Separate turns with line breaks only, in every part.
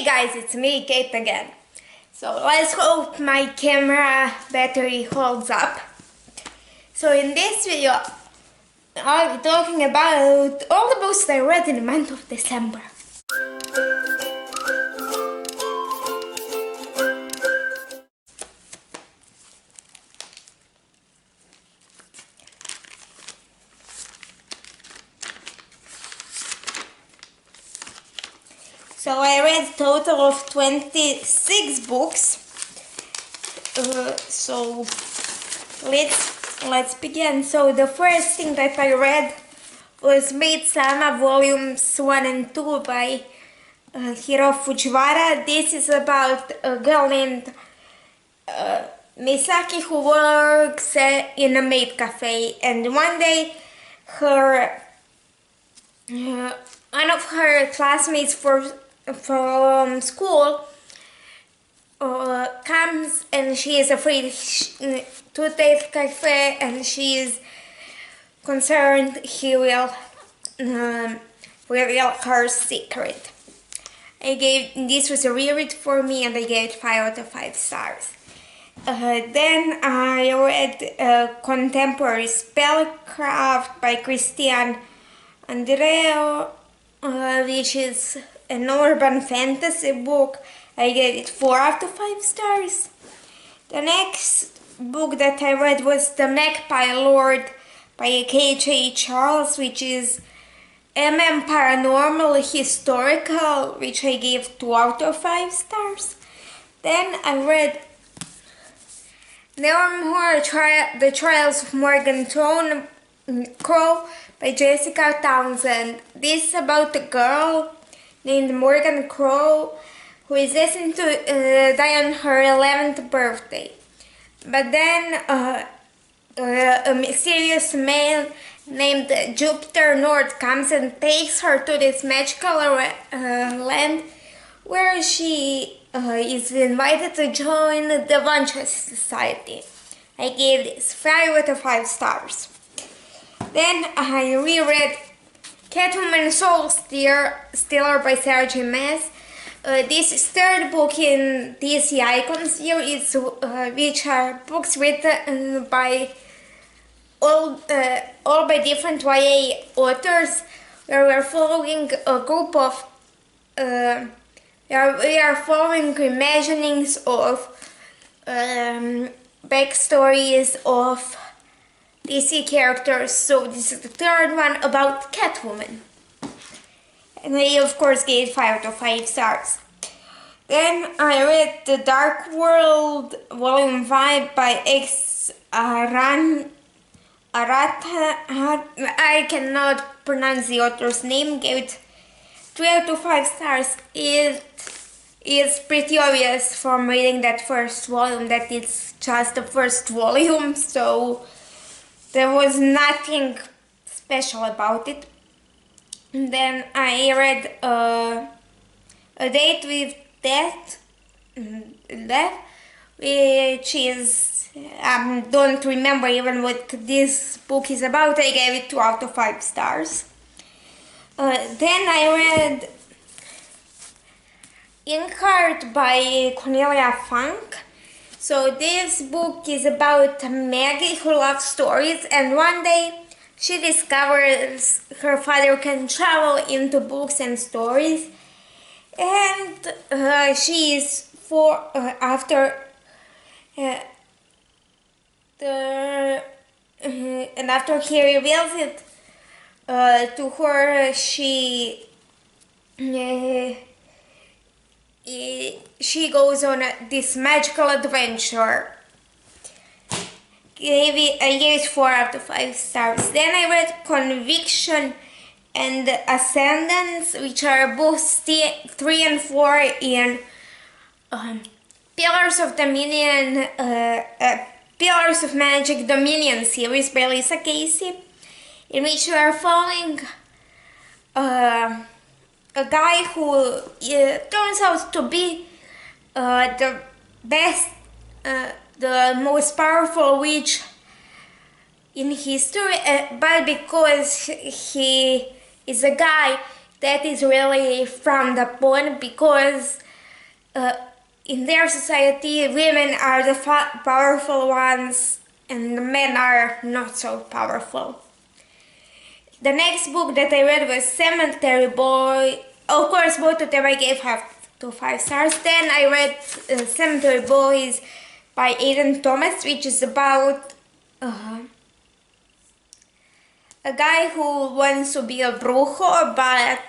guys, it's me, Kate again. So let's hope my camera battery holds up. So in this video, I'll be talking about all the books I read in the month of December. So I read a total of 26 books. So let's begin. So the first thing that I read was Midsummer Volumes 1 and 2 by Hiro Fujiwara. This is about a girl named Misaki who works in a maid cafe, and one day one of her classmates from school comes, and she is afraid to take cafe, and she is concerned he will reveal her secret. This was a reread for me, and I gave it 5 out of 5 stars. Then I read Contemporary Spellcraft by Christian Andreu, which is an urban fantasy book. I gave it 4 out of 5 stars. The next book that I read was The Magpie Lord by K.J. Charles, which is paranormal historical, which I gave 2 out of 5 stars. Then I read No More The Trials of Morgan Crow by Jessica Townsend. This is about a girl named Morgan Crow who is destined to die on her 11th birthday. But then a mysterious man named Jupiter North comes and takes her to this magical land where she is invited to join the Vancha Society. I gave this 5 out of 5 stars. Then I reread Catwoman Soul Stealer by Sarah J. Maas. This is third book in DC Icon series, which are books written by all by different YA authors, where we are following a group of we are following imaginings of backstories of DC characters. So this is the third one about Catwoman, and I of course gave 5 out of 5 stars. Then I read The Dark World Volume 5 by X Arata. I cannot pronounce the author's name. Gave it 3 out of 5 stars. It is pretty obvious from reading that first volume that it's just the first volume, so there was nothing special about it. And then I read A Date with Death, which is, don't remember even what this book is about. I gave it 2 out of 5 stars. Then I read Incurred by Cornelia Funk. So this book is about Maggie who loves stories, and one day she discovers her father can travel into books and stories, and she is after he reveals it to her, she goes on this magical adventure. I gave it 4 out of 5 stars. Then I read Conviction and Ascendance, which are books 3 and 4 in Pillars of Magic Dominion series by Lisa Casey, in which we are following a guy who turns out to be the best, the most powerful witch in history, but because he is a guy that is really frowned upon, because in their society, women are the powerful ones and the men are not so powerful. The next book that I read was Cemetery Boy. Of course, both of them I gave 5 stars. Then I read Cemetery Boys by Aiden Thomas, which is about a guy who wants to be a brujo, but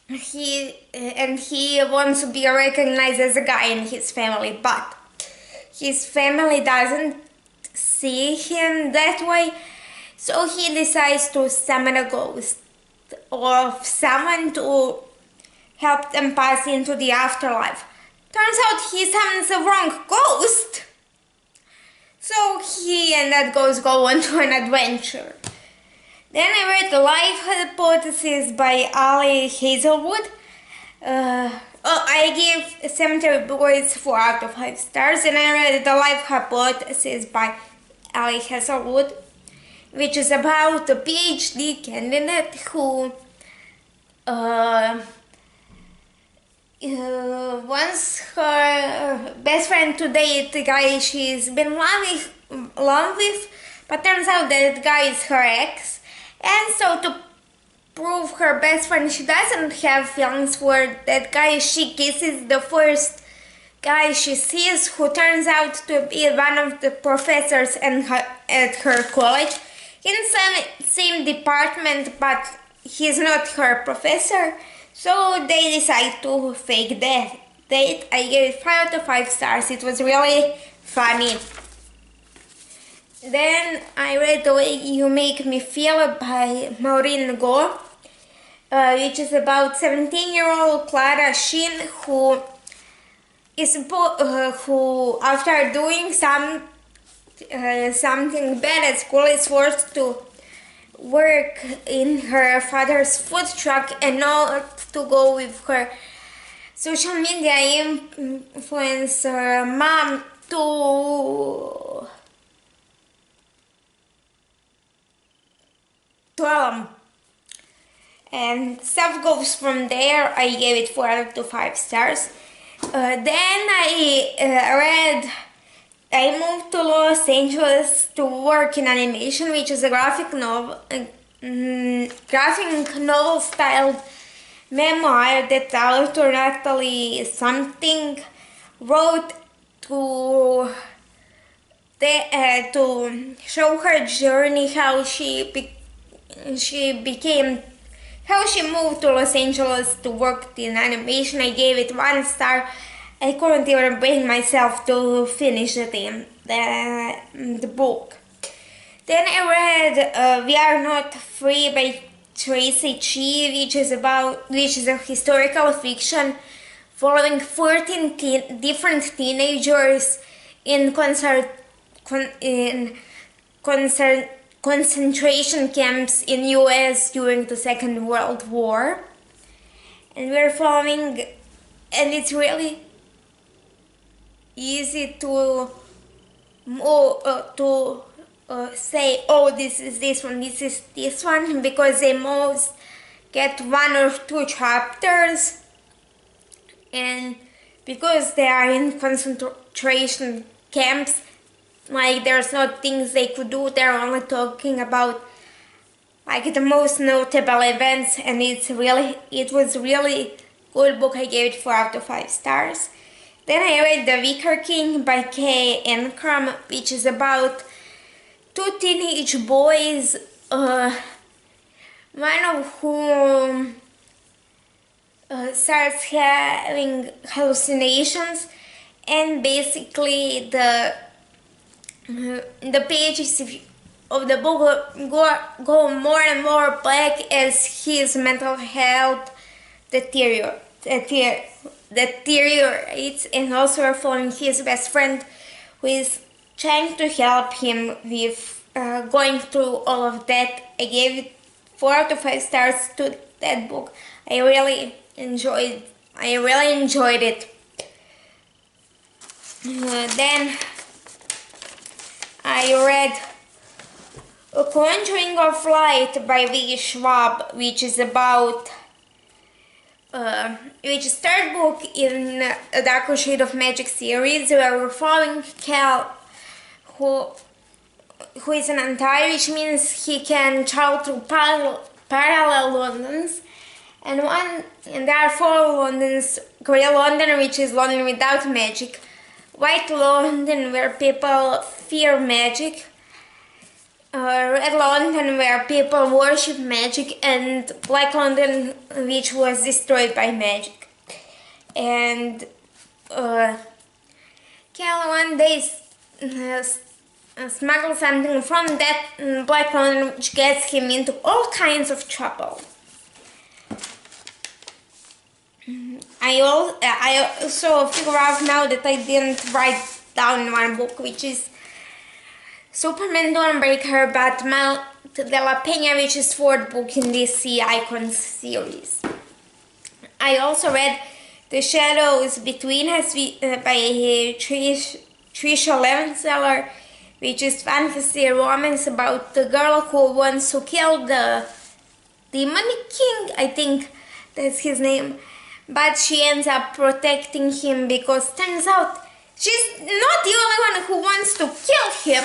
he wants to be recognized as a guy in his family, but his family doesn't see him that way, so he decides to summon a ghost of someone to help them pass into the afterlife. Turns out he summons the wrong ghost, so he and that ghost go on to an adventure. Then I read The Life Hypothesis by Ali Hazelwood. I gave Cemetery Boys 4 out of 5 stars, and I read The Life Hypothesis by Ali Hazelwood, which is about a PhD candidate who wants her best friend to date the guy she's been in love with, but turns out that the guy is her ex. And so to prove her best friend she doesn't have feelings for that guy, she kisses the first guy she sees, who turns out to be one of the professors at her college. In the same department, but he's not her professor. So they decide to fake that date. I gave it 5 out of 5 stars. It was really funny. Then I read The Way You Make Me Feel by Maureen Gore, which is about 17-year-old Clara Sheen, who after doing something bad at school is forced to work in her father's food truck and not to go with her social media influencer mom to and stuff goes from there. I gave it 4 out of 5 stars. Then I moved to Los Angeles to work in animation, which is a graphic novel styled memoir that author Natalie something wrote to show her journey, how she moved to Los Angeles to work in animation. I gave it 1 star. I couldn't even bring myself to finish the book. Then I read We Are Not Free by Tracy Chee, which is a historical fiction following 14 different teenagers in concentration camps in US during the Second World War. And we're following, and it's really easy to say, oh, this is this one, because they most get 1 or 2 chapters, and because they are in concentration camps, like there's not things they could do, they're only talking about like the most notable events, and it was really good book. I gave it 4 out of 5 stars. Then I read The Wicker King by Kay Ancrum, which is about 2 teenage boys, one of whom starts having hallucinations, and basically the pages of the book go more and more black as his mental health deteriorates, and also we're following his best friend who is trying to help him with going through all of that. I gave it 4 out of 5 stars to that book. I really enjoyed it. Then I read A Conjuring of Light by Schwab, which is about which is third book in a Darker Shade of Magic series, where we're following Cal, who is an Untitled, which means he can travel through parallel Londons, and there are four Londons: Grey London, which is London without magic; White London, where people fear magic; Red London, where people worship magic; and Black London, which was destroyed by magic. And Cal one day smuggles something from that Black London, which gets him into all kinds of trouble. I also figure out now that I didn't write down one book, which is Superman Dawnbreaker, but Mount de la Peña, which is fourth book in this Sea Icons series. I also read The Shadows Between Us by Trisha Levenseller, which is fantasy romance about the girl who wants to kill the Demonic King, I think that's his name, but she ends up protecting him because turns out she's not the only one who wants to kill him.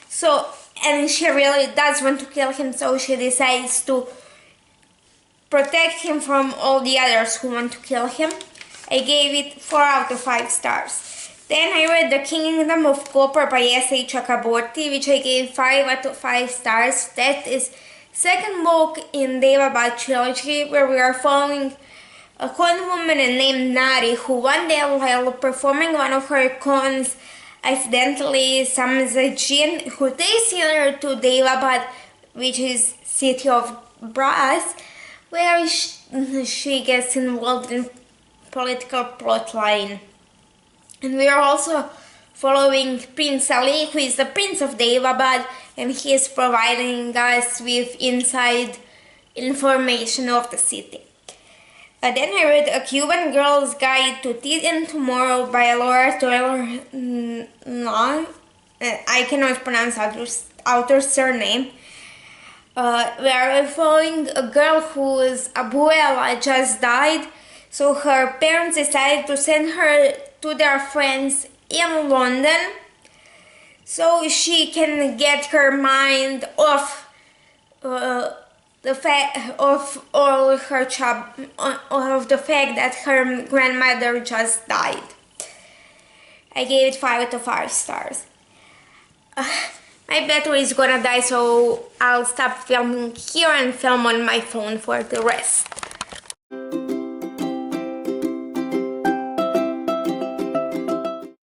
So, and she really does want to kill him, so she decides to protect him from all the others who want to kill him. I gave it 4 out of 5 stars. Then I read The Kingdom of Copper by S.A. Chakraborty, which I gave 5 out of 5 stars. That is second book in Devabad trilogy, where we are following a con woman named Nari, who one day while performing one of her cons accidentally summons a jinn who takes her to Devabad, which is city of brass, where she gets involved in political plotline. And we are also following Prince Ali, who is the Prince of Devabad, and he is providing us with inside information of the city. Then I read A Cuban Girl's Guide to Tea and Tomorrow by Laura Taylor. I cannot pronounce author's surname. Where we're following a girl whose abuela just died, so her parents decided to send her to their friends in London so she can get her mind off the fact of the fact that her grandmother just died. I gave it 5 out of 5 stars. My battery is gonna die, so I'll stop filming here and film on my phone for the rest.